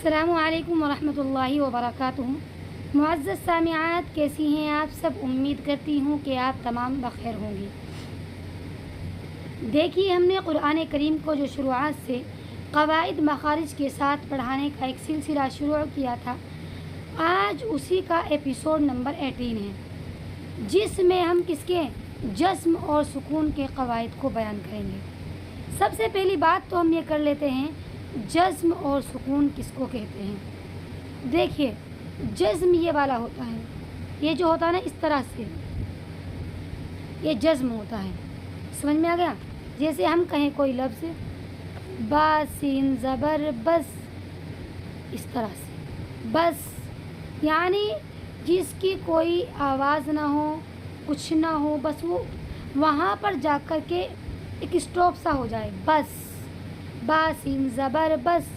अस्सलाम वालेकुम वरहमतुल्लाहि वबरकातुहू। मुअज़्ज़ज़ सामिआत, कैसी हैं आप सब? उम्मीद करती हूँ कि आप तमाम बखैर होंगी। देखिए, हमने कुरान करीम को जो शुरुआत से क़वाइद मखारिज के साथ पढ़ाने का एक सिलसिला शुरू किया था, आज उसी का एपिसोड नंबर 18 है, जिसमें हम किसके जस्म और सुकून के क़वाइद को बयान करेंगे। सबसे पहली बात तो हम ये कर लेते हैं, जस्म और सुकून किसको कहते हैं। देखिए, जस्म ये वाला होता है, ये जो होता है ना इस तरह से, ये जस्म होता है। समझ में आ गया? जैसे हम कहें कोई लफ्ज़ बा सीन ज़बर बस, इस तरह से बस, यानी जिसकी कोई आवाज़ ना हो, कुछ ना हो, बस वो वहाँ पर जा कर के एक स्टॉप सा हो जाए, बस। बा सीन ज़बर बस,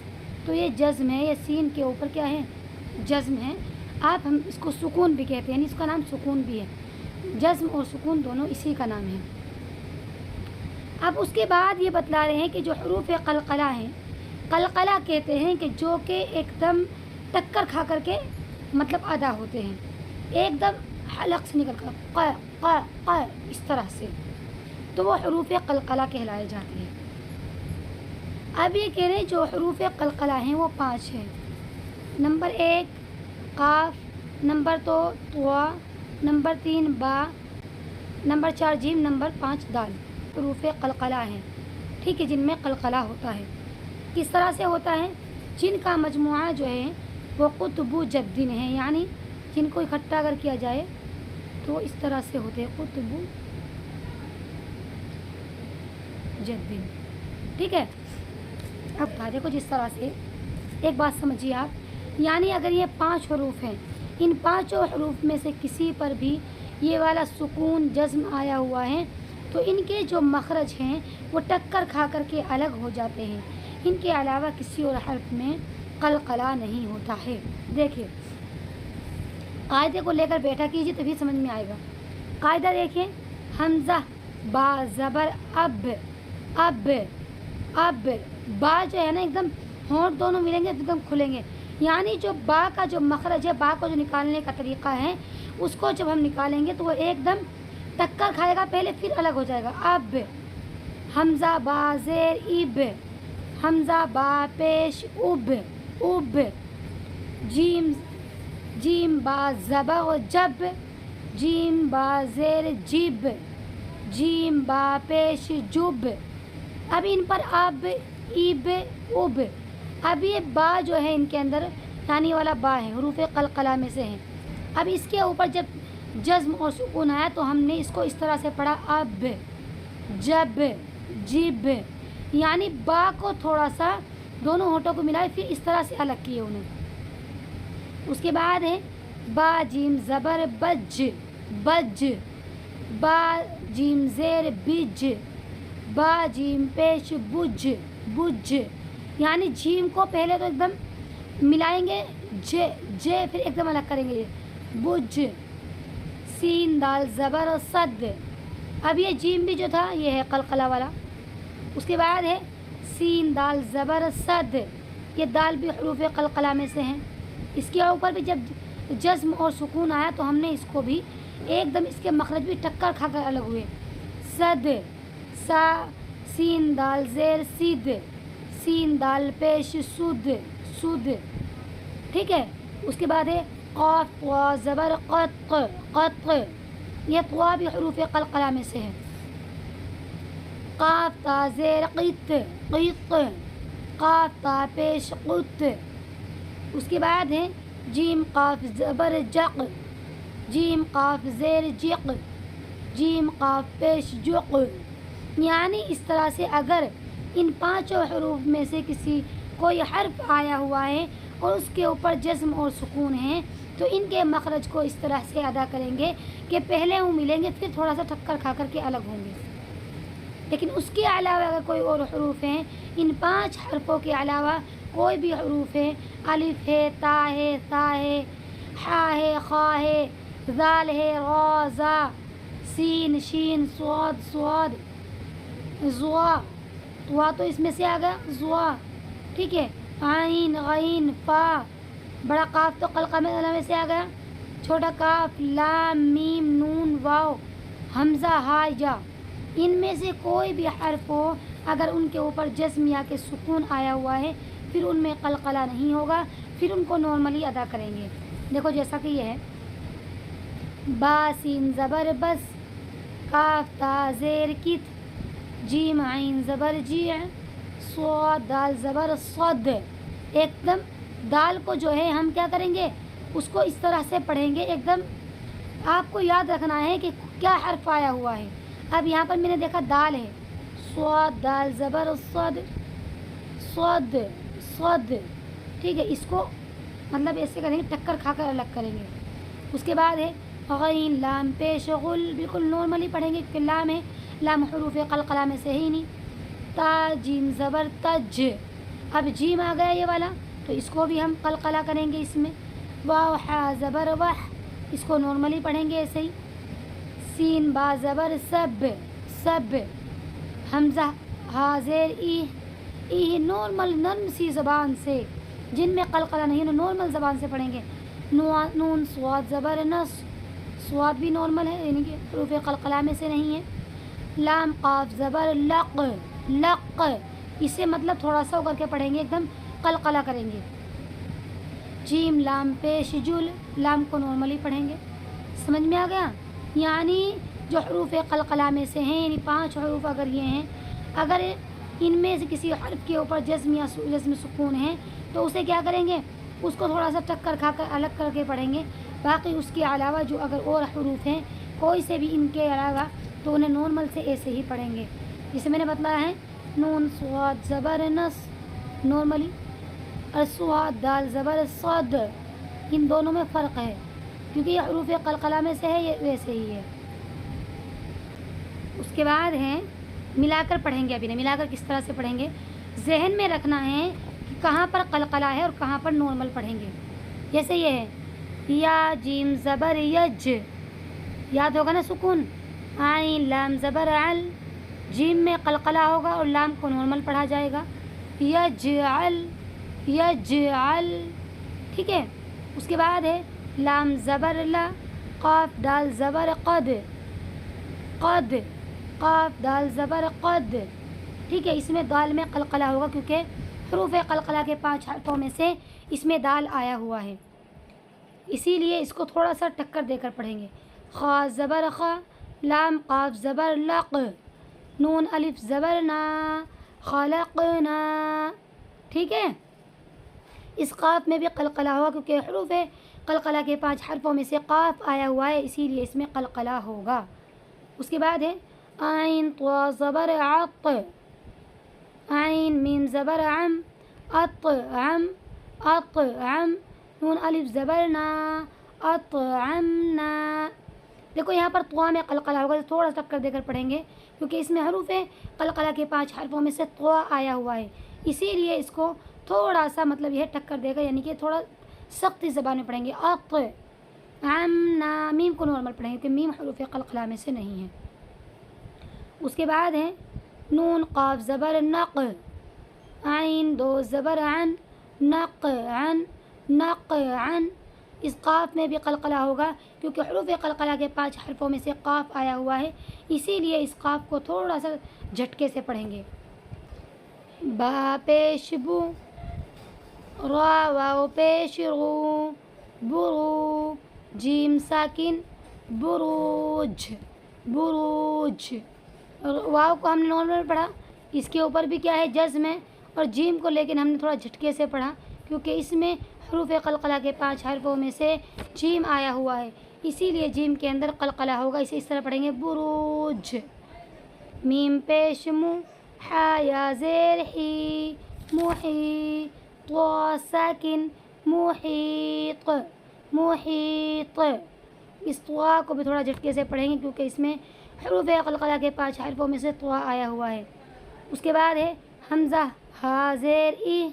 तो ये जज़्म है, ये सीन के ऊपर क्या है? जज़्म है। आप हम इसको सुकून भी कहते हैं, यानी इसका नाम सुकून भी है। जज़्म और सुकून दोनों इसी का नाम है। अब उसके बाद ये बतला रहे हैं कि जो हरूफ क़लक़ला हैं, क़लक़ला कहते हैं कि जो कि एकदम टक्कर खा कर के मतलब अदा होते हैं, एकदम हलक से निकल कर क़ इस तरह से, तो वो हरूफ क़लक़ला कहलाए जाते हैं। अब ये कह रहे हैं जो हरूफ क़लक़ला हैं वो 5 हैं। नंबर 1 काफ, नंबर 2 तुआ, नंबर 3 बा, नंबर 4 जीम, नंबर 5 दाल। हरूफ क़लक़ला हैं, ठीक है, जिनमें क़लक़ला होता है। किस तरह से होता है? जिनका मजमुआ जो है वो कुतुबु जद्दीन है, यानी जिनको इकट्ठा अगर किया जाए तो इस तरह से होते हैं, कुतुबु जद्दीन। ठीक है। अब देखो, जिस तरह से, एक बात समझिए आप, यानी अगर ये 5 हरूफ हैं, इन 5 हरूफ में से किसी पर भी ये वाला सुकून जज़्म आया हुआ है, तो इनके जो मखरज हैं वो टक्कर खा कर के अलग हो जाते हैं। इनके अलावा किसी और हर्फ में क़लक़ला नहीं होता है। देखिए, कायदे को लेकर बैठा कीजिए तभी समझ में आएगा। कायदा देखिए, हमज़ा बा ज़बर अब बा जो है ना, एकदम होंठ दोनों मिलेंगे, एकदम खुलेंगे, यानी जो बा का जो मखरज है, बा को जो निकालने का तरीक़ा है, उसको जब हम निकालेंगे तो वो एकदम टक्कर खाएगा पहले, फिर अलग हो जाएगा। अब हमज़ा बा ज़ेर इब, हमज़ा बा पेश उब, जीम बा ज़बा जब, जीम बा ज़ेर जिब, जीम बा पेश जुब। अब इन पर अब इब उब, अब ये बा जो है इनके अंदर, यानी वाला बा है, हरूफ क़लक़ला में से है। अब इसके ऊपर जब जज़्म और सुकून आया तो हमने इसको इस तरह से पढ़ा, अब जब जिब, यानी बा को थोड़ा सा दोनों होठों को मिलाए, फिर इस तरह से अलग किए उन्हें। उसके बाद है बा जीम ज़बर बज, बा जीम ज़ेर बिज, बा जीम पेश बुज, यानी जीम को पहले तो एकदम मिलाएंगे, जे फिर एकदम अलग करेंगे, बुज। सीन दाल ज़बर सद, अब ये जीम भी जो था ये है क़लक़ला वाला। उसके बाद है सीन दाल ज़बर सद, ये दाल भी हरूफ क़लक़ला में से हैं। इसके ऊपर भी जब जज़्म और सुकून आया तो हमने इसको भी एकदम, इसके मखरज भी टक्कर खाकर अलग हुए। सद सा, सीन दाल ज़ेर सिद, सीन दाल पेश सुद, ठीक है। उसके बाद है क़ाफ त्वा ज़बर क़त, यह त्वा भी हरूफ क़लक़ला में से है। क़ाफ ता ज़ेर क़ित, क़ाफ ता पेश क़ुत। उसके बाद है जीम क़ाफ ज़बर जक़, जीम क़ाफ ज़ेर जिक़, जीम क़ाफ पेश जुक़। यानी इस तरह से अगर इन 5 हरूफ में से किसी कोई हर्फ आया हुआ है और उसके ऊपर जज़्म और सुकून है, तो इनके मखरज को इस तरह से अदा करेंगे कि पहले वो मिलेंगे, फिर थोड़ा सा टक्कर खा कर के अलग होंगे। लेकिन उसके अलावा अगर कोई और हरूफ हैं, इन 5 हरफों के अलावा कोई भी हरूफ है, अलिफ है, ता है, सा है, हा है, खा है, ज़ाल है, रा ज़ा, सीन शीन, स्वाद ज़ुआ, तो इसमें से आ गया ज़ुआ, ठीक है। आइन गईन फा, बड़ा काफ तो कलकला में से आ गया, छोटा काफ लाम मीम नून वाव हमज़ा हा या, इनमें से कोई भी हर्फ हो अगर उनके ऊपर जस्म या के सुकून आया हुआ है फिर उनमें कलकला नहीं होगा, फिर उनको नॉर्मली अदा करेंगे। देखो जैसा कि यह है, बा सीन ज़बर बस, काफ ता ज़ेर कित, जीम आइन ज़बर जी, स्वाद दाल ज़बर सद। एकदम दाल को जो है हम क्या करेंगे, उसको इस तरह से पढ़ेंगे, एकदम आपको याद रखना है कि क्या हर्फ आया हुआ है। अब यहाँ पर मैंने देखा दाल है, स्वाद दाल ज़बर सद, सद सद, ठीक है, इसको मतलब ऐसे करेंगे, टक्कर खाकर अलग करेंगे। उसके बाद है गईन लाम पेश गुल, बिल्कुल नॉर्मली पढ़ेंगे क्योंकि लाम है, लाम हरूफ कलकला में से ही नहीं। ता जीम ज़बर तज, अब जीम आ गया ये वाला तो इसको भी हम कलकला करेंगे इसमें। वाव हा ज़बर वाह, इसको नॉर्मली पढ़ेंगे ऐसे ही। सीन बा ज़बर सब, सब, हमज़ा हाज़ेर ई नॉर्मल नर्म सी ज़बान से, जिनमें कलकला नहीं है नॉर्मल ज़बान से पढ़ेंगे। नून स्वाद ज़बर नस, स्वाद भी नॉर्मल है यानी कि हरूफ कलकला में से नहीं है। लाम काफ ज़बर लक, लक, इसे मतलब थोड़ा सा होकर के पढ़ेंगे, एकदम कलकला करेंगे। जीम लाम पेश जुल, लाम को नॉर्मली पढ़ेंगे। समझ में आ गया? यानी जो हरूफ कलकला में से हैं, यानी 5 हरूफ अगर ये हैं, अगर इनमें से किसी हर्फ के ऊपर जस्म या जस्म सुकून है तो उसे क्या करेंगे, उसको थोड़ा सा टक्कर खाकर अलग करके पढ़ेंगे। बाकी उसके अलावा जो अगर और हरूफ हैं कोई से भी इनके अलावा तो उन्हें नॉर्मल से ऐसे ही पढ़ेंगे। जिसे मैंने बताया है नून स्वाद ज़बर नस नॉर्मली, और स्वाद दाल ज़बर सद, इन दोनों में फ़र्क है क्योंकि ये हरूफ कलकला में से है, ये वैसे ही है। उसके बाद है मिलाकर पढ़ेंगे। अभी नहीं, मिलाकर किस तरह से पढ़ेंगे, जहन में रखना है कि कहाँ पर कलकला है और कहाँ पर नॉर्मल पढ़ेंगे। जैसे ये है या जीम ज़बर यज, याद होगा ना सुकून। आइन लाम ज़बर अल, जीम में कलकला होगा और लाम को नॉर्मल पढ़ा जाएगा। यज अल, यज अल, ठीक है। उसके बाद है लाम ज़बर ला, काफ दाल ज़बर क़द, क़द, काफ दाल ज़बर क़द, ठीक है। इसमें दाल में कलकला होगा क्योंकि हरूफ कलकला के 5 हर्फों में से इसमें दाल आया हुआ है, इसीलिए इसको थोड़ा सा टक्कर देकर पढ़ेंगे। खा ज़बर खा, लाम काफ ज़बर लक़, नून अलिफ ज़बर ना, खलक़ना, ठीक है। इस काफ में भी कलकला होगा क्योंकि हरूफ कलकला के 5 हर्फों में से काफ आया हुआ है, इसीलिए इसमें कलकला होगा। उसके बाद है आइन त्वा ज़बर अत, आइन मीम ज़बर अम, अत अम, अत अम, नून अलिफ ज़बर ना, अत अम ना। देखो यहाँ पर त्वा में कलकला होगा, तो थोड़ा टक्कर देकर पढ़ेंगे क्योंकि इसमें हरूफ कलकला के 5 हर्फों में से त्वा आया हुआ है, इसीलिए इसको थोड़ा सा मतलब यह टक्कर देगा, यानी कि थोड़ा सख्ती ज़बान में पढ़ेंगे। अत अम ना, मीम को नॉर्मल पढ़ेंगे क्योंकि मीम हरूफ कलकला में से नहीं है। उसके बाद है नून काफ ज़बर नक़, आइन दो ज़बर अन, नक़ अन, नक़ अन। इस काफ में भी कलकला होगा क्योंकि हरूफ कलकला के 5 हर्फों में से काफ आया हुआ है, इसीलिए इस काफ को थोड़ा सा झटके से पढ़ेंगे। बा पेश बू, रा वाव पेश रू, बुरू, जीम साकिन बुरूज, बुरूज। वाव को हमने नॉर्मल पढ़ा, इसके ऊपर भी क्या है जज़्म है, और जीम को लेकिन हमने थोड़ा झटके से पढ़ा क्योंकि इसमें हरूफ कलकला के 5 हर्फों में से जीम आया हुआ है, इसीलिए जीम के अंदर कलकला होगा। इसे इस तरह पढ़ेंगे बुरूज। मीम पेश मु, हा या ज़ेर ही, मुही, त्वा साकिन मुहीत, मुहीत। इस त्वा को भी थोड़ा झटके से पढ़ेंगे क्योंकि इसमें हरूफ कलकला के 5 हर्फों में से त्वा आया हुआ है। उसके बाद है हमज़ा हा ज़ेर ई,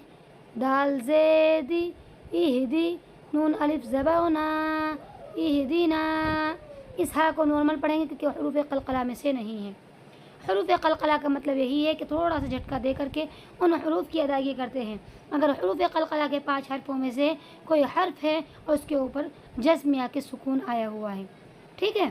दाल ज़ेदी, इहदी, नून अलिफ ज़बरना, इहदीना। इस हा को नॉर्मल पढ़ेंगे क्योंकि हरूफ कलकला में से नहीं है। حروف قلقلہ کا مطلب یہی ہے کہ تھوڑا سا جھٹکا دے کر کے ان حروف کی ادائیگی کرتے ہیں۔ اگر حروف قلقلہ کے 5 حرفوں میں سے کوئی حرف ہے اور اس کے اوپر جزم یا کہ سکون آیا ہوا ہے، ٹھیک ہے۔